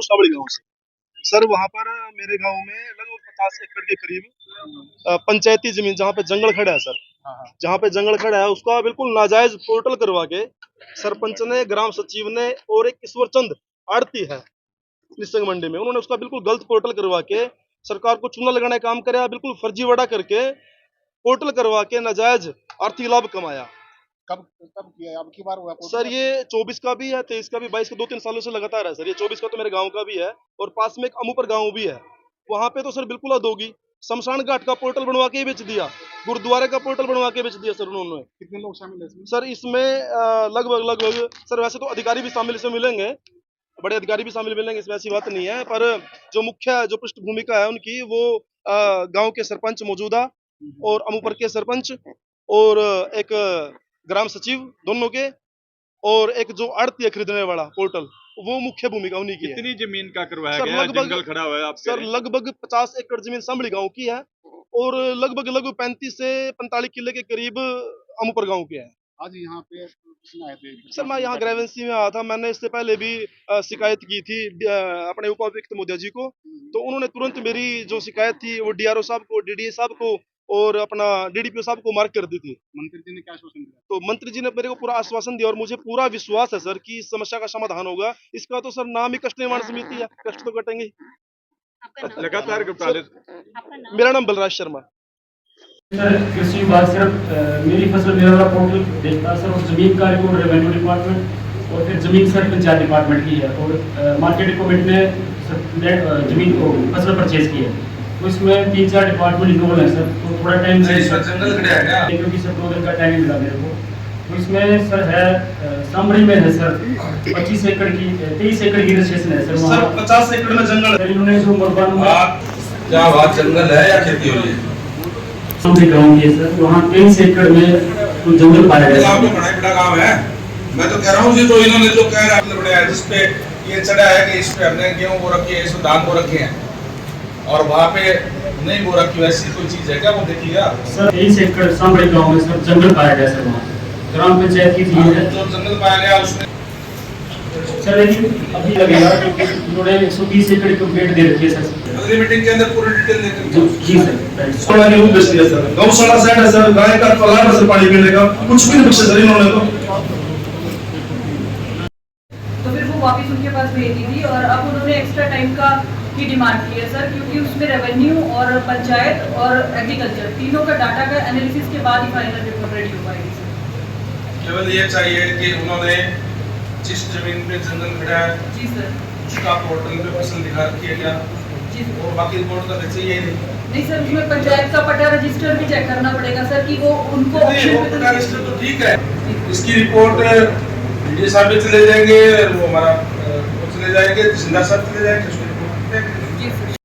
हूँ सावड़ी गाँव से। सर वहाँ पर मेरे गाँव में लगभग 50 एकड़ के करीब पंचायती जमीन जहाँ पे जंगल खड़ा है सर, जहाँ पे जंगल खड़ा है उसका बिल्कुल नाजायज पोर्टल करवा के सरपंच ने, ग्राम सचिव ने और एक ईश्वरचंद आड़ती है निसंग मंडी में, उन्होंने उसका बिल्कुल गलत पोर्टल करवा के सरकार को चूना लगाने का काम कराया, बिल्कुल फर्जीवाड़ा करके पोर्टल करवा के नाजायज आर्थिक लाभ कमाया। कब कब किया, अब की बार हुआ सर ये 24 का भी है, 23 का भी, 22 का, 2-3 सालों से लगातार है सर। ये 24 का तो मेरे गांव का भी है और पास में एक अमूपर गांव भी है, वहां पे तो सर बिल्कुल हद होगी। शमशान घाट का पोर्टल बनवा के ही बेच दिया, गुरुद्वारे का पोर्टल बनवा के बेच दिया सर उन्होंने। कितने लोग शामिल है इसमें? सर इसमें लगभग सर वैसे तो अधिकारी भी शामिल इसमें मिलेंगे, बड़े अधिकारी भी शामिल मिलेंगे, इसमें ऐसी बात नहीं है, पर जो मुख्य जो पृष्ठभूमिका है उनकी वो गांव के सरपंच मौजूदा और अमूपर के सरपंच और एक ग्राम सचिव दोनों के और एक जो आड़ती है खरीदने वाला पोर्टल, वो मुख्य भूमिका उन्हीं की है। कितनी जमीन का करवाया सर गया? लगभग जंगल खड़ा हुआ है आप कह सर रहे हैं। लगभग 50 एकड़ जमीन सामड़ी गांव की है और लगभग 35 से 45 किले के करीब अमूपर गांव के है। आज यहाँ पे किसने आए थे? सर मैं यहाँ ग्रेवेंसी में आया था, मैंने इससे पहले भी शिकायत की थी अपने उपायुक्त महोदय जी को, तो उन्होंने तुरंत मेरी जो शिकायत थी वो डीआरओ साहब को, डीडीए साहब को और अपना डीडीपीओ साहब को मार्क कर दी थी। मंत्री जी ने क्या आश्वासन दिया? तो मंत्री जी ने मेरे को पूरा आश्वासन दिया और मुझे पूरा विश्वास है सर कि इस समस्या का समाधान होगा। इसका तो सर नाम ही कष्ट निवारण समिति है, कष्ट तो कटेंगे ही। लगातार घोटाले। मेरा नाम बलराज शर्मा। सर कृषि विभाग सिर्फ मेरी फसल मेरा वाला पोर्टल देखता है सर, और जमीन का रिकॉर्ड रेवेन्यू डिपार्टमेंट और फिर जमीन सर पंचायत डिपार्टमेंट की है, और मार्केट डिपार्टमेंट ने जमीन को फसल परचेज की है, तो इसमें 3-4 डिपार्टमेंट इन्वॉल्व है सर। तो थोड़ा टाइम जंगल खड़ा है क्या? क्योंकि सर 2 दिन का टाइम मिला मेरे को, तो इसमें सर है सामड़ी में है सर 25 एकड़ की 23 एकड़ की रजिस्ट्रेशन है सर। वहाँ 50 एकड़ में जंगल है। इन्होंने जो मुरबान क्या बात, जंगल है या खेती हो रही है? गाँव की है सर, वहाँ 23 एकड़ में तो जंगल पाया गया गाँव में बड़ा ही बड़ा गाँव है। मैं तो कह रहा हूँ जो इन्होंने जो कह रहा है जिसपे ये चढ़ा है कि इस पे हमने गेहूं बो रखी है, इसमें धान बो रखे हैं और वहाँ पे नहीं बो रखी, वैसी कोई चीज है क्या? वो देखिएगा सर 23 एकड़ सामड़ी गाँव में सर जंगल पाया गया सर, वहाँ ग्राम पंचायत की थी है जो जंगल पाया गया उसमें सर, लेकिन अभी लगेगा क्योंकि उन्होंने 120 एकड़ की भेंट दे रखी है सर। अगली मीटिंग के अंदर पूरी डिटेल देते हैं। जी सर। सोलह गेहूं बेच दिया सर, गौशाला सेट है सर, गाय का तालाब है सर पानी पीने का, कुछ भी नहीं बचा सर इन्होंने तो फिर वो वापस उनके पास भेज दी थी और अब उन्होंने एक्स्ट्रा टाइम का की डिमांड की है सर, क्योंकि उसमें रेवेन्यू और पंचायत और एग्रीकल्चर तीनों का डाटा का एनालिसिस के बाद ही फाइनल रिपोर्ट रेडी हो पाएगी सर। केवल ये चाहिए कि उन्होंने जिस जमीन पे जंगल खड़ा है जी सर, उसका पोर्टल पे फसल दिखा किया गया जी सर। और बाकी रिपोर्ट तो चाहिए ही नहीं सर, उसमें पंचायत का पट्टा रजिस्टर भी चेक करना पड़ेगा सर कि वो उनको नहीं, वो पट्टा रजिस्टर तो ठीक है, इसकी रिपोर्ट डीडी साहब भी चले जाएंगे, वो हमारा वो चले जाएंगे, तहसीलदार साहब चले जाएंगे, उसकी रिपोर्ट जी सर।